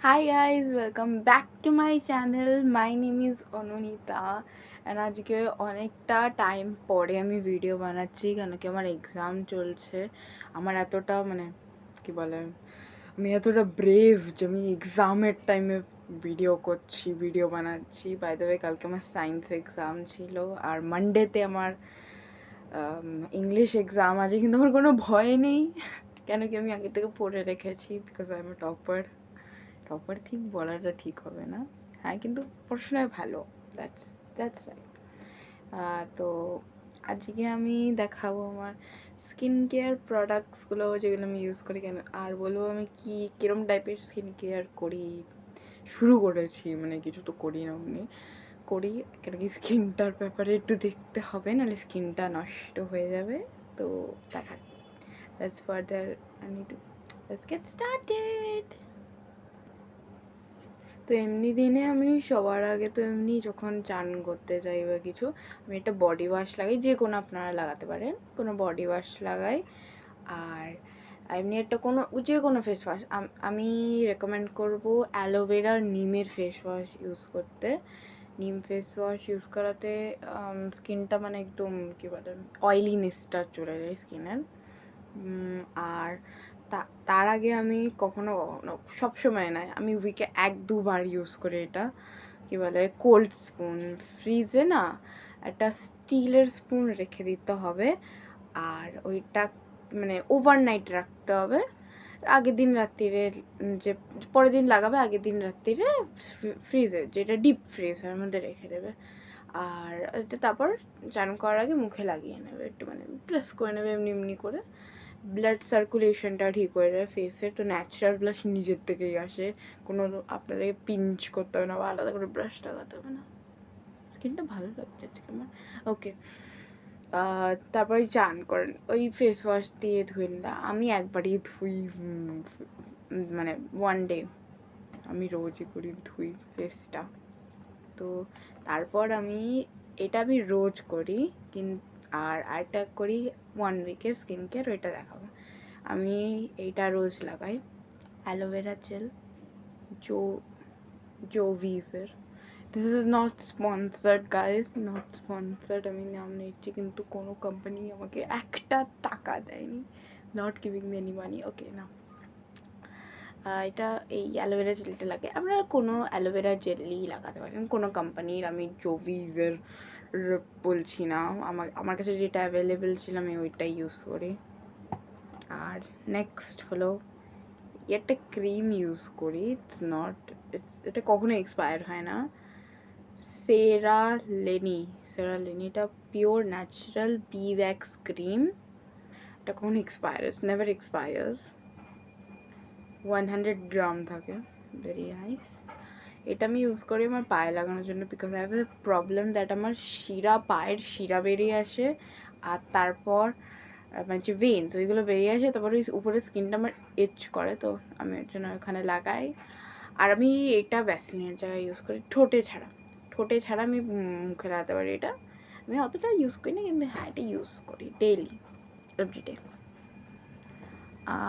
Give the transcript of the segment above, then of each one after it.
Hi guys, welcome back to my channel. My name is Anunita and আজকে অনেকটা time পরে আমি video বানাচ্ছি কেন কি আমার এক্সাম চলছে। আমার এতটা কি বলে আমি এতটা ব্রেভ যে আমি এক্সামের টাইমে ভিডিও করছি, ভিডিও বানাচ্ছি। বাই দ্য ওয়ে, কালকে আমার সায়েন্স এক্সাম ছিল আর মানডেতে আমার ইংলিশ এক্সাম আছে, কিন্তু আমার কোনো ভয় নেই কেন কি আমি আগে থেকে পড়ে রেখেছি, because I M A topper. Topper ঠিক বলাটা ঠিক হবে না, হ্যাঁ, কিন্তু পড়াশোনায় ভালো। That's right. তো আজকে আমি দেখাবো আমার স্কিন কেয়ার প্রোডাক্টসগুলো, যেগুলো আমি ইউজ করি কেন, আর বলবো আমি কীরকম টাইপের স্কিন কেয়ার করি, শুরু করেছি, কিছু তো করি না, করি কেন কি স্কিনটার ব্যাপারে একটু দেখতে হবে, নাহলে স্কিনটা নষ্ট হয়ে যাবে। তো দেখা, that's further I need to let's get started. তো এমনি দিনে আমি সবার আগে তো এমনি যখন চান করতে যাই বা কিছু, আমি একটা বডি ওয়াশ লাগাই, যে কোনো আপনারা লাগাতে পারেন, কোনো বডি ওয়াশ লাগাই। আর এমনি একটা যে কোনো ফেস ওয়াশ আমি রেকমেন্ড করবো অ্যালোভেরা নিমের ফেস ওয়াশ ইউজ করতে। নিম ফেস ওয়াশ ইউজ করাতে স্কিনটা একদম কী বলে অয়েলিনেসটা চলে যায় স্কিনের। আর তার আগে আমি কখনো সবসময় নয়, আমি উইকে 1-2 বার ইউজ করি এটা, কী বলে কোল্ড স্পুন, ফ্রিজে না একটা স্টিলের স্পুন রেখে দিতে হবে, আর ওইটা ওভারনাইট রাখতে হবে। আগের দিন রাত্রিরে, যে পরের দিন লাগাবে আগের দিন রাত্রিরে ফ্রিজে, যেটা ডিপ ফ্রিজের মধ্যে রেখে দেবে। আর এটা তারপর চান করার আগে মুখে লাগিয়ে নেবে, একটু প্রেস করে নেবে এমনি এমনি করে। ব্লাড সার্কুলেশনটা ঠিক হয়ে যায় ফেসের। তো ন্যাচারাল ব্লাশ নিজের থেকেই আসে, কোনো আপনাদেরকে পিঞ্চ করতে হবে না বা আলাদা করে ব্রাশ লাগাতে হবে না। স্কিনটা ভালো লাগছে আজকে আমার। ওকে, তারপরে চান করেন, ওই ফেস ওয়াশ দিয়ে ধুই না, আমি একবারই ধুই, ওয়ান ডে আমি রোজই করি, ধুই ফেসটা। তো তারপর এটা আমি রোজ করি, আর আরেকটা করি 1 উইকের স্কিন কেয়ার, ওইটা দেখাবো। আমি এইটা রোজ লাগাই, অ্যালোভেরা জেল, জোভিজের। This is not sponsored guys, not sponsored, আমি নাম নিচ্ছি কিন্তু কোনো কোম্পানি আমাকে একটা টাকা দেয়নি, not giving me any money, okay না। এটা এই অ্যালোভেরা জেলটা লাগে, আপনারা কোনো অ্যালোভেরা জেলই লাগাতে পারেন, কোনো কোম্পানির, আমি জোভিজের বলছি না, আমার কাছে যেটা অ্যাভেলেবেল ছিল আমি ওইটাই ইউজ করি। আর নেক্সট হলো একটা ক্রিম ইউজ করি, এটা কখনো এক্সপায়ার হয় না, সেরালেনিটা pure natural bee wax cream. এটা কখনো নেভার এক্সপায়ার্স। 100 গ্রাম থাকে, ভেরি নাইস। এটা আমি ইউজ করি আমার পায়ে লাগানোর জন্য, because I have a problem that আমার পায়ের শিরা বেরিয়ে আসে, আর তারপর যে ভেন্স ওইগুলো বেরিয়ে আসে, তারপরে উপরে স্কিনটা আমার ইচ করে, তো আমি ওর জন্য ওখানে লাগাই। আর আমি এটা ভ্যাসলিনের জায়গায় ইউজ করি, ঠোঁটে ছাড়া আমি মুখে লাগাতে পারি। এটা আমি অতটা ইউজ করি না, কিন্তু হ্যাঁ এটা ইউজ করি ডেইলি, এভরিডে।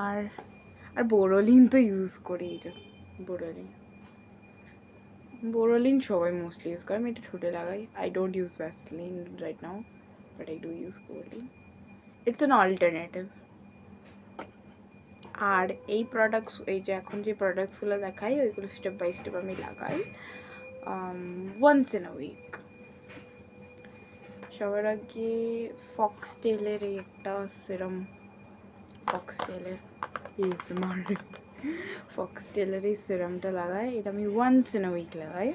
আর বোরোলিন তো ইউজ করি, এটা বোরোলিন সবাই মোস্টলি ইউজ করে, আমি এটা ঠোঁটে লাগাই। I don't use Vaseline right now, but I do use Boroline, it's an alternative. আর এই যে এখন যে প্রোডাক্টসগুলো দেখাই, ওইগুলো স্টেপ বাই স্টেপ আমি লাগাই ওয়ান্স ইন আ উইক। সবার আগে ফক্সটেলের এই একটা সিরাম, ফক্সটেলের এই সিরামটা লাগাই, এটা আমি ওয়ান্স ইন আ উইক লাগাই।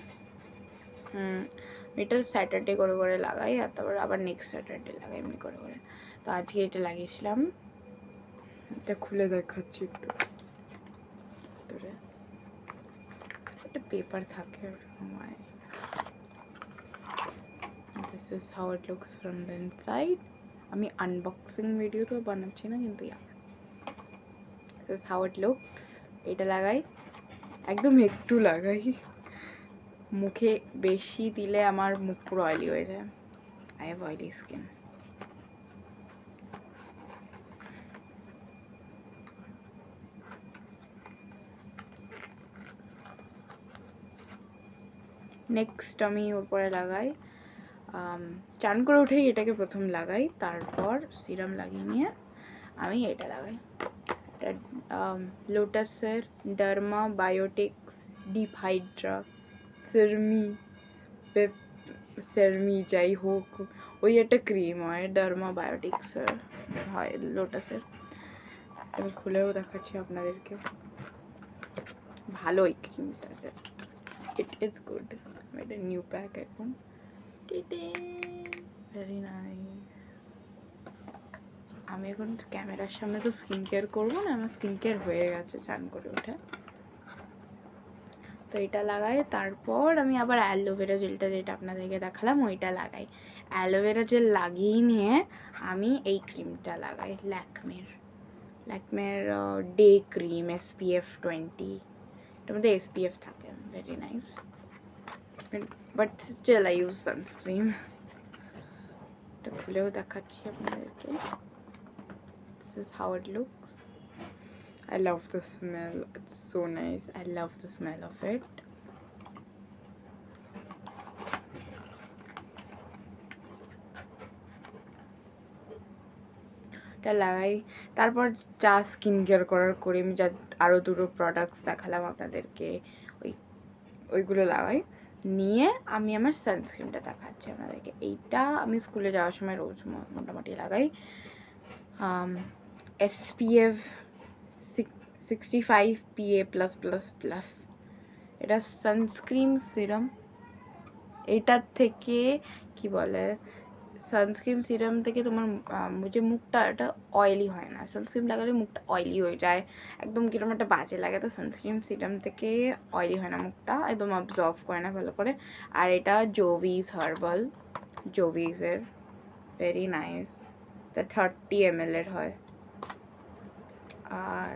এটা স্যাটারডে করে লাগাই, আর তারপর আবার নেক্সট স্যাটারডে লাগাই, এমনি করে। তো আজকে এটা লাগিয়েছিলাম, এটা খুলে দেখাচ্ছি একটু। ভিতরে একটা পেপার থাকে সময়। This is how it looks from the inside. আমি আনবক্সিং ভিডিও তো বানাচ্ছি না, কিন্তু this is how it looks. এটা লাগাই, একদম একটু লাগাই, মুখে বেশি দিলে আমার মুখ পুরো অয়েলি হয়ে যায়, I have oily skin. Next আমি ওর পরে লাগাই চান করে উঠেই এটাকে প্রথম লাগাই, তারপর সিরাম লাগিয়ে নিয়ে আমি এটা লাগাই। এটা লোটাসের ডার্মা বায়োটিক্স ডিপ হাইড্রা সেরমি যাই হোক, ওই একটা ক্রিম হয় ডার্মা বায়োটিক্সের হয় লোটাসের। আমি খুলেও দেখাচ্ছি আপনাদেরকে, ভালো এই ক্রিমটা, ইট ইজ গুড। এটা নিউ প্যাক এখন, ভেরি নাইস। আমি এখন ক্যামেরার সামনে তো স্কিন কেয়ার করবো না, আমার স্কিন কেয়ার হয়ে গেছে চান করে উঠে। তো এটা লাগাই, তারপর আমি আবার অ্যালোভেরা জেলটা যেটা আপনাদেরকে দেখালাম ওইটা লাগাই। অ্যালোভেরা জেল লাগিয়ে নিয়ে আমি এই ক্রিমটা লাগাই ল্যাকমের ডে ক্রিম SPF 20। এটার মধ্যে SPF থাকে, very nice, but still I use sunscreen. এটা খুলেও দেখাচ্ছি আপনাদেরকে, this is how it looks. I love the smell, it's so nice. I love the smell of it. এটা লাগাই, তারপর যা স্কিন কেয়ার করার করে আমি যা আরও দুটো প্রোডাক্টস দেখালাম আপনাদেরকে, ওইগুলো লাগাই নিয়ে আমি আমার সানস্ক্রিনটা দেখাচ্ছি আপনাদেরকে। এইটা আমি স্কুলে যাওয়ার সময় রোজ মোটামুটি লাগাই, SPF 65 PA+++। এটা সানস্ক্রিন সিরাম, এইটার থেকে কি বলে, সানস্ক্রিন সিরাম থেকে তোমার যে মুখটা এটা অয়েলি হয় না, সানস্ক্রিন লাগালে মুখটা অয়েলি হয়ে যায়, একদম কিরকম একটা বাজে লাগে। তো সানস্ক্রিন সিরাম থেকে অয়েলি হয় না মুখটা, একদম অবজর্ভ করে না ভালো করে। আর এটা জোভিজের ভেরি নাইস, তা 30 ml এর হয়। আর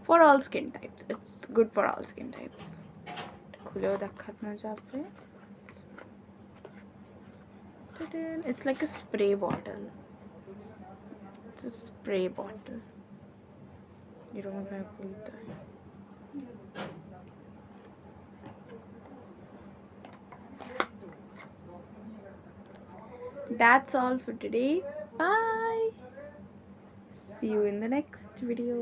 for all skin types, it's good for all skin types. খুলেও দেখানো যাবে, it's like a spray bottle, it's a spray bottle, এরকম ভাবে খুলতে হয়। That's all for today, bye, see you in the next video.